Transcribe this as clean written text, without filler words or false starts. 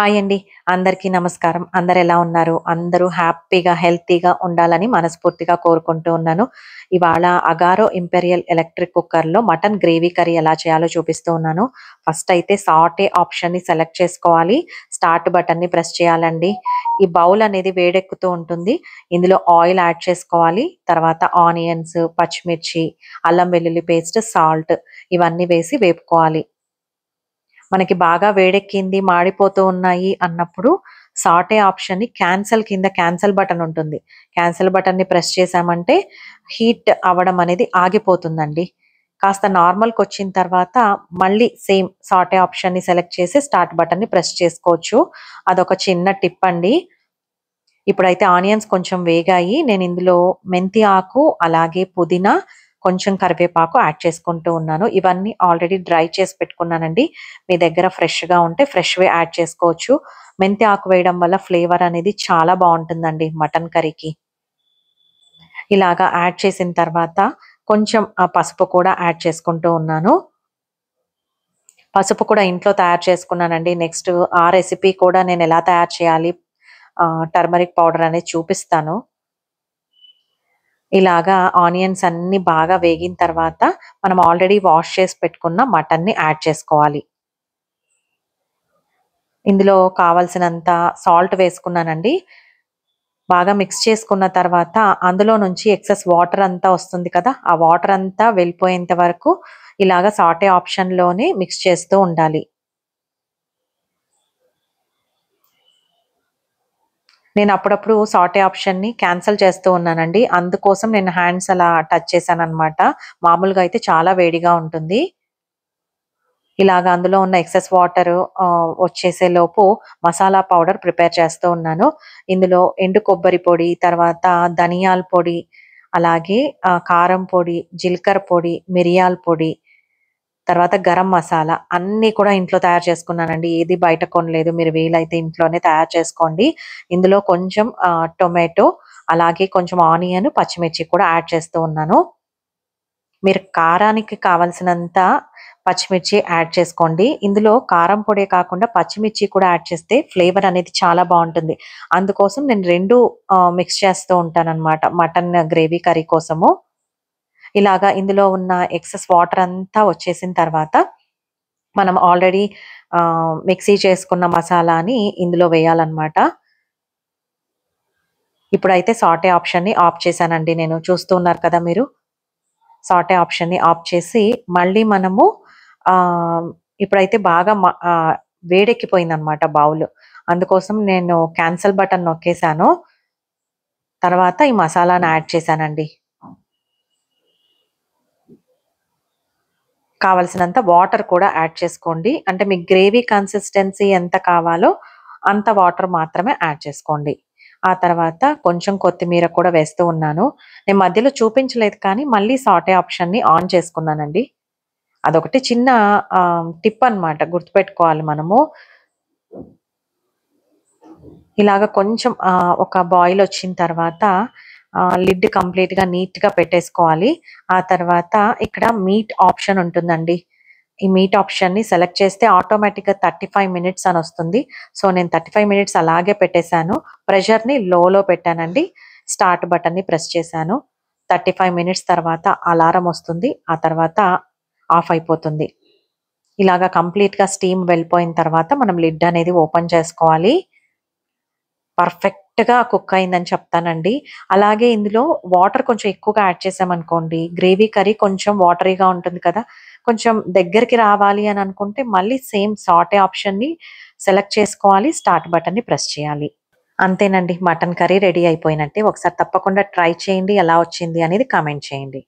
Hi అండి. అందరికీ నమస్కారం. అందరూ ఎలా ఉన్నారు? అందరూ హ్యాపీగా, హెల్తీగా ఉండాలని మనస్ఫూర్తిగా కోరుకుంటూ ఉన్నాను. ఇవాళ అగారో ఇంపెరియల్ ఎలక్ట్రిక్ కుక్కర్‌లో మటన్ గ్రేవీ కర్రీ ఎలా చేయాలో చూపిస్తూ ఉన్నాను. ఫస్ట్ అయితే సాటే ఆప్షన్‌ని సెలెక్ట్ చేసుకోవాలి. స్టార్ట్ బటన్‌ని ప్రెస్ చేయాలండి. ఈ బౌల్ అనేది వేడెక్కుతూ ఉంటుంది. ఇందులో ఆయిల్ యాడ్ చేసుకోవాలి. తర్వాత ఆనియన్స్, పచ్చిమిర్చి, అల్లం వెల్లుల్లి పేస్ట్, సాల్ట్ ఇవన్నీ వేసి వేపుకోవాలి. మనకి బాగా వేడెక్కింది, మాడిపోతూ ఉన్నాయి అన్నప్పుడు సాటే ఆప్షన్‌ని క్యాన్సెల్ కింద క్యాన్సెల్ బటన్ ఉంటుంది. క్యాన్సెల్ బటన్‌ని ప్రెస్ చేశామంటే హీట్ అవ్వడం అనేది ఆగిపోతుందండి. కాస్త నార్మల్‌కొచ్చిన తర్వాత మళ్ళీ సేమ్ సాటే ఆప్షన్‌ని సెలెక్ట్ చేసి స్టార్ట్ బటన్‌ని ప్రెస్ చేసుకోవచ్చు. అదొక చిన్న టిప్ అండి. ఇప్పుడైతే ఆనియన్స్ కొంచెం వేగాయి. నేను ఇందులో మెంతి ఆకు, అలాగే పుదీనా, కొంచెం కరివేపాకు యాడ్ చేసుకుంటూ ఉన్నాను. ఇవన్నీ ఆల్రెడీ డ్రై చేసి పెట్టుకున్నానండి. మీ దగ్గర ఫ్రెష్‌గా ఉంటే ఫ్రెష్‌వే యాడ్ చేసుకోవచ్చు. మెంతి ఆకు వేయడం వల్ల ఫ్లేవర్ అనేది చాలా బావుంటుందండి మటన్ కర్రీకి. ఇలాగా యాడ్ చేసిన తర్వాత కొంచెం పసుపు కూడా యాడ్ చేసుకుంటూ ఉన్నాను. పసుపు కూడా ఇంట్లో తయారు చేసుకున్నానండి. నెక్స్ట్ ఆ రెసిపీ కూడా నేనెలా తయారు చేయాలి టర్మరిక్ పౌడర్ అనేది చూపిస్తాను. ఇలాగా ఆనియన్స్ అన్నీ బాగా వేగిన తర్వాత మనం ఆల్రెడీ వాష్ చేసి పెట్టుకున్న మటన్‌ని యాడ్ చేసుకోవాలి. ఇందులో కావాల్సినంత సాల్ట్ వేసుకున్నానండి. బాగా మిక్స్ చేసుకున్న తర్వాత అందులో నుంచి ఎక్సెస్ వాటర్ అంతా వస్తుంది కదా! ఆ వాటర్ అంతా వెళ్ళిపోయేంత వరకు ఇలాగ సాటే ఆప్షన్‌లోనే మిక్స్ చేస్తూ ఉండాలి. నేను అప్పుడప్పుడు సాటే ఆప్షన్‌ని క్యాన్సెల్ చేస్తూ ఉన్నానండి. అందుకోసం నేను హ్యాండ్స్ అలా టచ్ చేశాననమాట. మామూలుగా అయితే చాలా వేడిగా ఉంటుంది. ఇలాగ అందులో ఉన్న ఎక్సెస్ వాటరు వచ్చేసేలోపు మసాలా పౌడర్ ప్రిపేర్ చేస్తూ ఉన్నాను. ఇందులో ఎండు కొబ్బరి పొడి, తర్వాత ధనియాల పొడి, అలాగే కారం పొడి, జీలకర్ర పొడి, మిరియాల పొడి, తర్వాత గరం మసాలా అన్నీ కూడా ఇంట్లో తయారు చేసుకున్నానండి. ఏది బయట కొనలేదు. మీరు వీలైతే ఇంట్లోనే తయారు చేసుకోండి. ఇందులో కొంచెం టొమాటో, అలాగే కొంచెం ఆనియన్, పచ్చిమిర్చి కూడా యాడ్ చేస్తూ ఉన్నాను. మీరు కారానికి కావాల్సినంత పచ్చిమిర్చి యాడ్ చేసుకోండి. ఇందులో కారం పొడే కాకుండా పచ్చిమిర్చి కూడా యాడ్ చేస్తే ఫ్లేవర్ అనేది చాలా బావుంటుంది. అందుకోసం నేను 2 మిక్స్ చేస్తూ ఉంటాననమాట. మటన్ గ్రేవీ కర్రీ కోసము. ఇలాగా ఇందులో ఉన్న ఎక్సెస్ వాటర్ అంతా వచ్చేసిన తర్వాత మనం ఆల్రెడీ మిక్సీ చేసుకున్న మసాలాని ఇందులో వేయాలనమాట. ఇప్పుడైతే సాటే ఆప్షన్‌ని ఆఫ్ చేశానండి నేను. చూస్తూ ఉన్నారు కదా మీరు. సాటే ఆప్షన్‌ని ఆఫ్ చేసి మళ్ళీ మనము ఆహ్, ఇప్పుడైతే బాగా వేడెక్కిపోయిందనమాట బౌలు. అందుకోసం నేను క్యాన్సెల్ బటన్ నొక్కేసాను. తర్వాత ఈ మసాలాను యాడ్ చేశానండి. కావాల్సినంత వాటర్ కూడా యాడ్ చేసుకోండి. అంటే మీకు గ్రేవీ కన్సిస్టెన్సీ ఎంత కావాలో అంత వాటర్ మాత్రమే యాడ్ చేసుకోండి. ఆ తర్వాత కొంచెం కొత్తిమీర కూడా వేస్తూ ఉన్నాను. నేను మధ్యలో చూపించలేదు కానీ మళ్ళీ సాటే ఆప్షన్‌ని ఆన్ చేసుకున్నానండి. అదొకటి చిన్న టిప్ అన్నమాట. గుర్తుపెట్టుకోవాలి మనము. ఇలాగ కొంచెం ఒక బాయిల్ వచ్చిన తర్వాత లిడ్ కంప్లీట్‌గా నీట్‌గా పెట్టేసుకోవాలి. ఆ తర్వాత ఇక్కడ మీట్ ఆప్షన్ ఉంటుందండి. ఈ మీట్ ఆప్షన్‌ని సెలెక్ట్ చేస్తే ఆటోమేటిక్‌గా 35 మినిట్స్ అనొస్తుంది. సో, నేను 35 మినిట్స్ అలాగే పెట్టేసాను. ప్రెషర్‌ని లోలో పెట్టానండి. స్టార్ట్ బటన్‌ని ప్రెస్ చేశాను. 35 మినిట్స్ తర్వాత అలారం వస్తుంది. ఆ తర్వాత ఆఫ్ అయిపోతుంది. ఇలాగ కంప్లీట్‌గా స్టీమ్ వెళ్ళిపోయిన తర్వాత మనం లిడ్ అనేది ఓపెన్ చేసుకోవాలి. పర్ఫెక్ట్‌గా కుక్ అయిందని చెప్తానండి. అలాగే ఇందులో వాటర్ కొంచెం ఎక్కువగా యాడ్ చేశామనుకోండి, గ్రేవీ కర్రీ కొంచెం వాటరీగా ఉంటుంది కదా! కొంచెం దగ్గరికి రావాలి అని అనుకుంటే మళ్ళీ సేమ్ సాటే ఆప్షన్‌ని సెలెక్ట్ చేసుకోవాలి. స్టార్ట్ బటన్‌ని ప్రెస్ చేయాలి. అంతేనండి. మటన్ కర్రీ రెడీ అయిపోయినట్టే. ఒకసారి తప్పకుండా ట్రై చేయండి. ఎలా వచ్చింది అనేది కామెంట్ చేయండి.